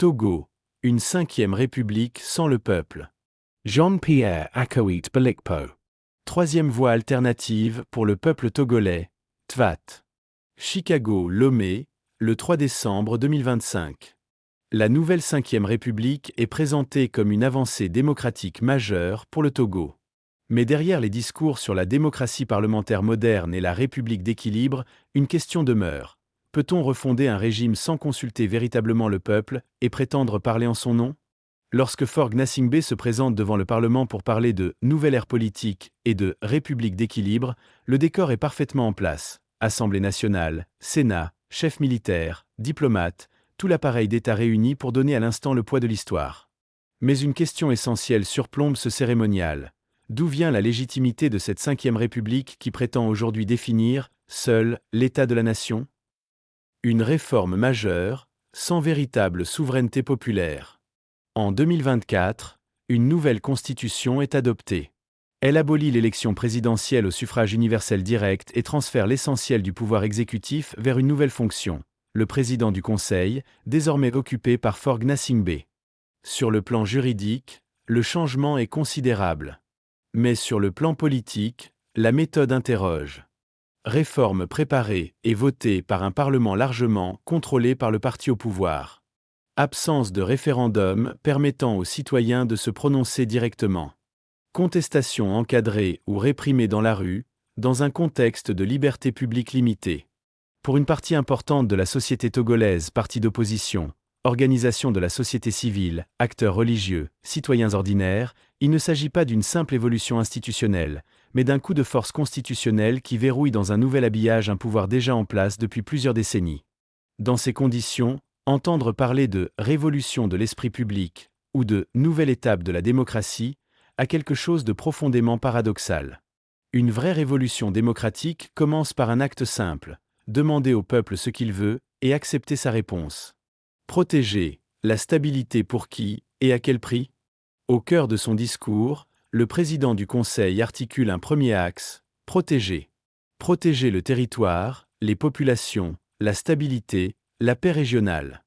Togo, une cinquième république sans le peuple. Jean-Pierre Akoit Belikpo. Troisième voie alternative pour le peuple togolais, TVAT. Chicago, Lomé, le 3 décembre 2025. La nouvelle cinquième république est présentée comme une avancée démocratique majeure pour le Togo. Mais derrière les discours sur la démocratie parlementaire moderne et la république d'équilibre, une question demeure. Peut-on refonder un régime sans consulter véritablement le peuple et prétendre parler en son nom ? Lorsque Faure Gnassingbé se présente devant le Parlement pour parler de « nouvelle ère politique » et de « république d'équilibre », le décor est parfaitement en place. Assemblée nationale, Sénat, chefs militaires, diplomates, tout l'appareil d'État réuni pour donner à l'instant le poids de l'histoire. Mais une question essentielle surplombe ce cérémonial. D'où vient la légitimité de cette cinquième république qui prétend aujourd'hui définir, seule, l'état de la nation ? Une réforme majeure, sans véritable souveraineté populaire. En 2024, une nouvelle constitution est adoptée. Elle abolit l'élection présidentielle au suffrage universel direct et transfère l'essentiel du pouvoir exécutif vers une nouvelle fonction, le président du Conseil, désormais occupé par Faure Gnassingbé. Sur le plan juridique, le changement est considérable. Mais sur le plan politique, la méthode interroge. Réforme préparée et votée par un Parlement largement contrôlé par le parti au pouvoir. Absence de référendum permettant aux citoyens de se prononcer directement. Contestation encadrée ou réprimée dans la rue, dans un contexte de liberté publique limitée. Pour une partie importante de la société togolaise, partis d'opposition, organisations de la société civile, acteurs religieux, citoyens ordinaires, il ne s'agit pas d'une simple évolution institutionnelle, mais d'un coup de force constitutionnel qui verrouille dans un nouvel habillage un pouvoir déjà en place depuis plusieurs décennies. Dans ces conditions, entendre parler de « révolution de l'esprit public » ou de « nouvelle étape de la démocratie » a quelque chose de profondément paradoxal. Une vraie révolution démocratique commence par un acte simple, demander au peuple ce qu'il veut et accepter sa réponse. Protéger, la stabilité pour qui et à quel prix ? Au cœur de son discours, le président du Conseil articule un premier axe, protéger. Protéger le territoire, les populations, la stabilité, la paix régionale.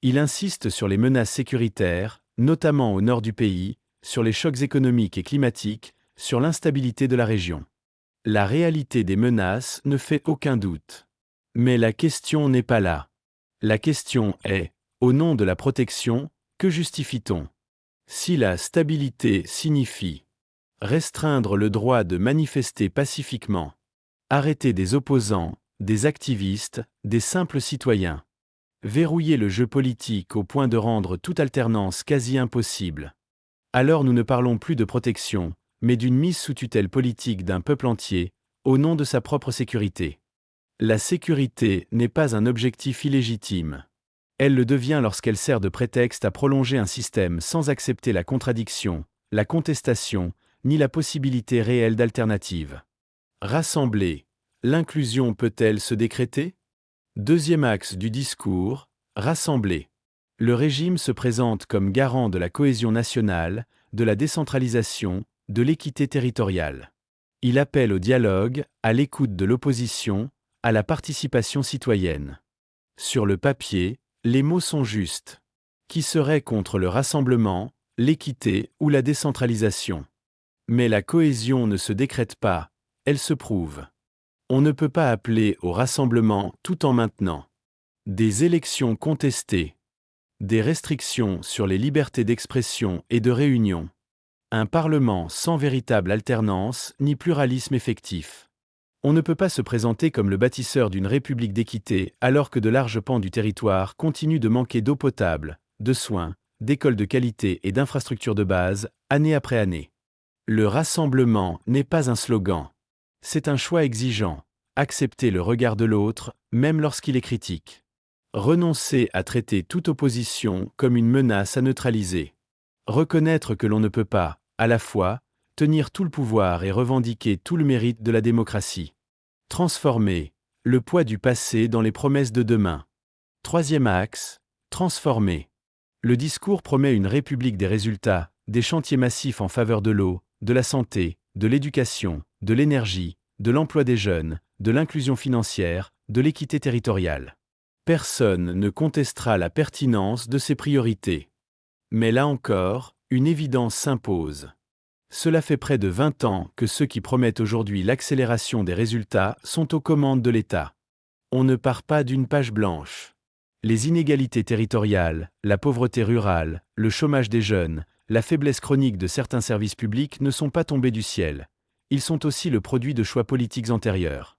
Il insiste sur les menaces sécuritaires, notamment au nord du pays, sur les chocs économiques et climatiques, sur l'instabilité de la région. La réalité des menaces ne fait aucun doute. Mais la question n'est pas là. La question est, au nom de la protection, que justifie-t-on ? Si la stabilité signifie restreindre le droit de manifester pacifiquement, arrêter des opposants, des activistes, des simples citoyens, verrouiller le jeu politique au point de rendre toute alternance quasi impossible, alors nous ne parlons plus de protection, mais d'une mise sous tutelle politique d'un peuple entier, au nom de sa propre sécurité. La sécurité n'est pas un objectif illégitime. Elle le devient lorsqu'elle sert de prétexte à prolonger un système sans accepter la contradiction, la contestation, ni la possibilité réelle d'alternative. Rassembler, l'inclusion peut-elle se décréter ? Deuxième axe du discours, rassembler. Le régime se présente comme garant de la cohésion nationale, de la décentralisation, de l'équité territoriale. Il appelle au dialogue, à l'écoute de l'opposition, à la participation citoyenne. Sur le papier, les mots sont justes. Qui serait contre le rassemblement, l'équité ou la décentralisation ? Mais la cohésion ne se décrète pas, elle se prouve. On ne peut pas appeler au rassemblement tout en maintenant des élections contestées, des restrictions sur les libertés d'expression et de réunion, un parlement sans véritable alternance ni pluralisme effectif. On ne peut pas se présenter comme le bâtisseur d'une république d'équité alors que de larges pans du territoire continuent de manquer d'eau potable, de soins, d'écoles de qualité et d'infrastructures de base, année après année. Le rassemblement n'est pas un slogan. C'est un choix exigeant. Accepter le regard de l'autre, même lorsqu'il est critique. Renoncer à traiter toute opposition comme une menace à neutraliser. Reconnaître que l'on ne peut pas, à la fois, tenir tout le pouvoir et revendiquer tout le mérite de la démocratie. Transformer, le poids du passé dans les promesses de demain. Troisième axe, transformer. Le discours promet une république des résultats, des chantiers massifs en faveur de l'eau, de la santé, de l'éducation, de l'énergie, de l'emploi des jeunes, de l'inclusion financière, de l'équité territoriale. Personne ne contestera la pertinence de ces priorités. Mais là encore, une évidence s'impose. Cela fait près de 20 ans que ceux qui promettent aujourd'hui l'accélération des résultats sont aux commandes de l'État. On ne part pas d'une page blanche. Les inégalités territoriales, la pauvreté rurale, le chômage des jeunes, la faiblesse chronique de certains services publics ne sont pas tombés du ciel. Ils sont aussi le produit de choix politiques antérieurs.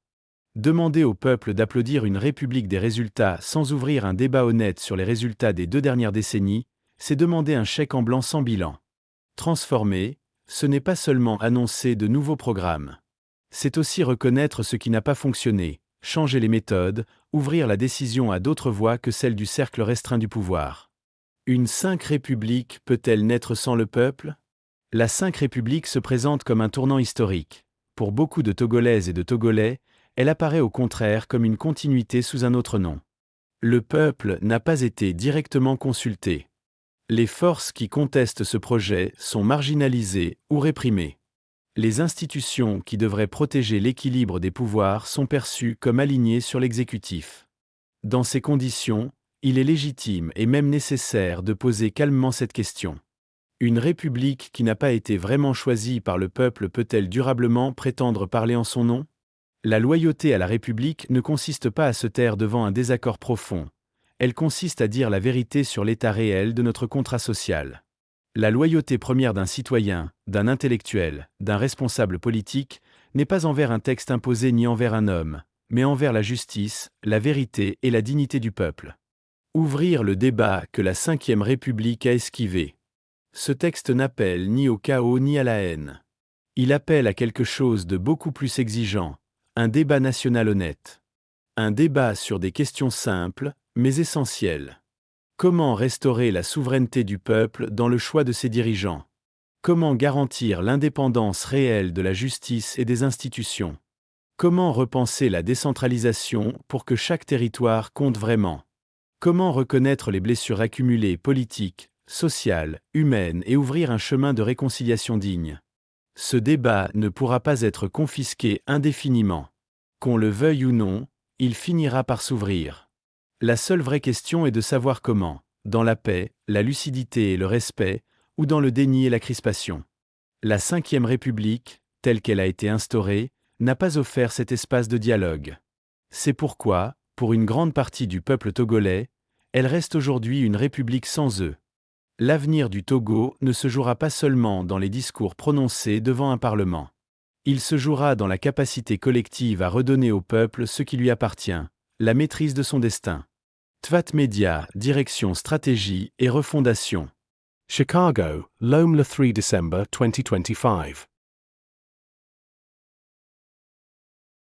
Demander au peuple d'applaudir une république des résultats sans ouvrir un débat honnête sur les résultats des 2 dernières décennies, c'est demander un chèque en blanc sans bilan. Transformer, ce n'est pas seulement annoncer de nouveaux programmes. C'est aussi reconnaître ce qui n'a pas fonctionné, changer les méthodes, ouvrir la décision à d'autres voies que celle du cercle restreint du pouvoir. Une 5 république peut-elle naître sans le peuple? La 5 république se présente comme un tournant historique. Pour beaucoup de Togolaises et de Togolais, elle apparaît au contraire comme une continuité sous un autre nom. Le peuple n'a pas été directement consulté. Les forces qui contestent ce projet sont marginalisées ou réprimées. Les institutions qui devraient protéger l'équilibre des pouvoirs sont perçues comme alignées sur l'exécutif. Dans ces conditions, il est légitime et même nécessaire de poser calmement cette question. Une république qui n'a pas été vraiment choisie par le peuple peut-elle durablement prétendre parler en son nom? La loyauté à la République ne consiste pas à se taire devant un désaccord profond. Elle consiste à dire la vérité sur l'état réel de notre contrat social. La loyauté première d'un citoyen, d'un intellectuel, d'un responsable politique, n'est pas envers un texte imposé ni envers un homme, mais envers la justice, la vérité et la dignité du peuple. Ouvrir le débat que la 5e République a esquivé. Ce texte n'appelle ni au chaos ni à la haine. Il appelle à quelque chose de beaucoup plus exigeant. Un débat national honnête. Un débat sur des questions simples, mais essentielles. Comment restaurer la souveraineté du peuple dans le choix de ses dirigeants? Comment garantir l'indépendance réelle de la justice et des institutions? Comment repenser la décentralisation pour que chaque territoire compte vraiment? Comment reconnaître les blessures accumulées politiques, sociales, humaines et ouvrir un chemin de réconciliation digne? Ce débat ne pourra pas être confisqué indéfiniment. Qu'on le veuille ou non, il finira par s'ouvrir. La seule vraie question est de savoir comment, dans la paix, la lucidité et le respect, ou dans le déni et la crispation. La 5e République, telle qu'elle a été instaurée, n'a pas offert cet espace de dialogue. C'est pourquoi, pour une grande partie du peuple togolais, elle reste aujourd'hui une république sans eux. L'avenir du Togo ne se jouera pas seulement dans les discours prononcés devant un parlement. Il se jouera dans la capacité collective à redonner au peuple ce qui lui appartient, la maîtrise de son destin. Tvat Media, Direction Stratégie et Refondation. Chicago, Loam le 3 December 2025.